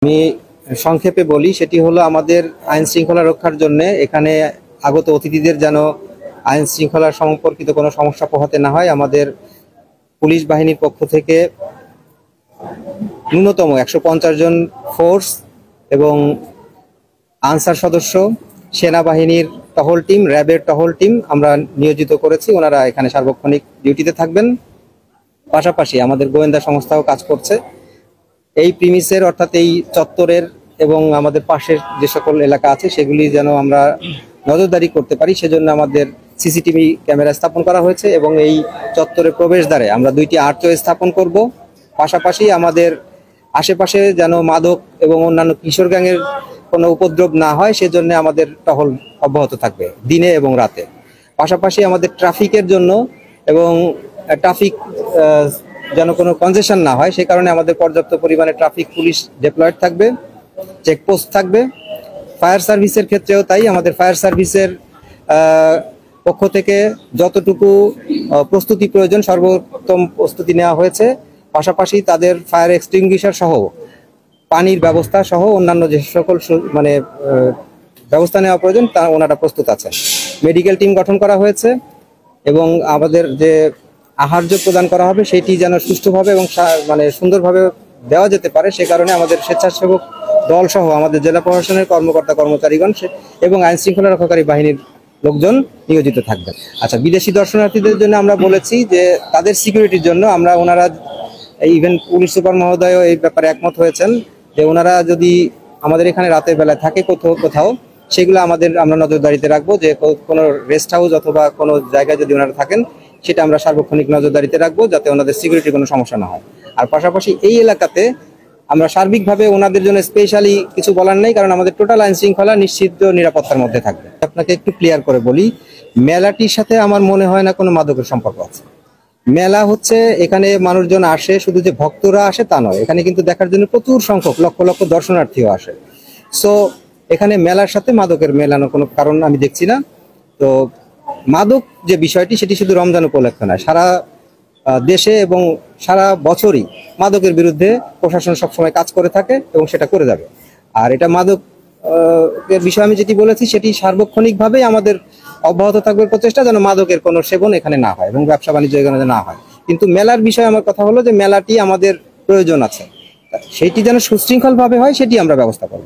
আমি সংক্ষেপে বলি, সেটি হলো আমাদের আইন শৃঙ্খলা রক্ষার জন্য এখানে আগত অতিথিদের যেন আইন শৃঙ্খলা সম্পর্কিত কোনো সমস্যা পোহাতে না হয়, আমাদের পুলিশ বাহিনীর পক্ষ থেকে ন্যূনতম 150 জন ফোর্স এবং আনসার সদস্য, সেনাবাহিনীর টহল টিম, র্যাবের টহল টিম আমরা নিয়োজিত করেছি। ওনারা এখানে সার্বক্ষণিক ডিউটিতে থাকবেন। পাশাপাশি আমাদের গোয়েন্দা সংস্থাও কাজ করছে এই প্রিমিসের, অর্থাৎ এই চত্বরের এবং আমাদের পাশের যে সকল এলাকা আছে সেগুলি যেন আমরা নজরদারি করতে পারি, সেজন্য আমাদের সিসিটিভি ক্যামেরা স্থাপন করা হয়েছে এবং এই চত্বরের প্রবেশদ্বারে আমরা 2টি আর্চওয়ে স্থাপন করব। পাশাপাশি আমাদের আশেপাশে যেন মাদক এবং অন্যান্য কিশোর গ্যাংয়ের কোনো উপদ্রব না হয় সেজন্য আমাদের টহল অব্যাহত থাকবে দিনে এবং রাতে। পাশাপাশি আমাদের ট্রাফিকের জন্য এবং ট্রাফিক যেন কোনো কনজেশন না হয় সে কারণে আমাদের পর্যাপ্ত পরিমাণে ট্রাফিক পুলিশ ডেপ্লয়েড থাকবে, চেকপোস্ট থাকবে। ফায়ার সার্ভিসের ক্ষেত্রেও তাই, আমাদের ফায়ার সার্ভিসের পক্ষ থেকে যতটুকু প্রস্তুতি প্রয়োজন সর্বোত্তম প্রস্তুতি নেওয়া হয়েছে। পাশাপাশি তাদের ফায়ার এক্সটিংগুইশার সহ পানির ব্যবস্থা সহ অন্যান্য যে সকল ব্যবস্থা নেওয়া প্রয়োজন তা ওনারা প্রস্তুত আছে। মেডিকেল টিম গঠন করা হয়েছে এবং আমাদের যে আহার্য প্রদান করা হবে সেটি যেন সুষ্ঠুভাবে এবং সুন্দরভাবে দেওয়া যেতে পারে সে কারণে আমাদের স্বেচ্ছাসেবক দল সহ আমাদের জেলা প্রশাসনের কর্মকর্তা কর্মচারীগণ এবং আইন শৃঙ্খলা রক্ষাকারী বাহিনীর লোকজন নিয়োজিত থাকবেন। আচ্ছা, বিদেশি দর্শনার্থীদের জন্য আমরা বলেছি যে তাদের সিকিউরিটির জন্য ওনারা ইভেন পুলিশ সুপার মহোদয় এই ব্যাপারে একমত হয়েছেন যে ওনারা যদি আমাদের এখানে রাতের বেলায় থাকে কোথাও সেগুলো আমরা নজরদারিতে রাখবো, যে কোনো রেস্ট হাউস অথবা কোনো জায়গায় যদি ওনারা থাকেন সেটা আমরা সার্বক্ষণিক নজরদারিতে রাখবো যাতে ওনাদের সিকিউরিটির কোনো সমস্যা না হয়। আর পাশাপাশি এই এলাকাতে আমরা সার্বিকভাবে ওনাদের জন্য স্পেশালি কিছু বলার নেই, কারণ আমাদের টোটাল আইন শৃঙ্খলা নিশ্চিত নিরাপত্তার মধ্যে থাকবে। আপনাকে একটু ক্লিয়ার করে বলি, মেলাটির সাথে আমার মনে হয় না কোনো মাদকের সম্পর্ক আছে। মেলা হচ্ছে এখানে মানুষজন আসে, শুধু যে ভক্তরা আসে তা নয়, এখানে কিন্তু দেখার জন্য প্রচুর সংখ্যক লক্ষ লক্ষ দর্শনার্থীও আসে। সো এখানে মেলার সাথে মাদকের মেলানোর কোনো কারণ আমি দেখছি না। তো মাদক যে বিষয়টি সেটি শুধু রমজান উপলক্ষে নয়, সারা দেশে এবং সারা বছরই মাদকের বিরুদ্ধে প্রশাসন সবসময় কাজ করে থাকে এবং সেটা করে যাবে। আর এটা মাদক এর বিষয়ে আমি যেটি বলেছি সেটি সার্বক্ষণিকভাবেই আমাদের অব্যাহত থাকবে প্রচেষ্টা যেন মাদকের কোনো সেবন এখানে না হয় এবং ব্যবসা বাণিজ্য এখানে না হয়। কিন্তু মেলার বিষয়ে আমার কথা হলো যে মেলাটি আমাদের প্রয়োজন আছে, সেটি যেন সুশৃঙ্খলভাবে হয় সেটি আমরা ব্যবস্থা করব।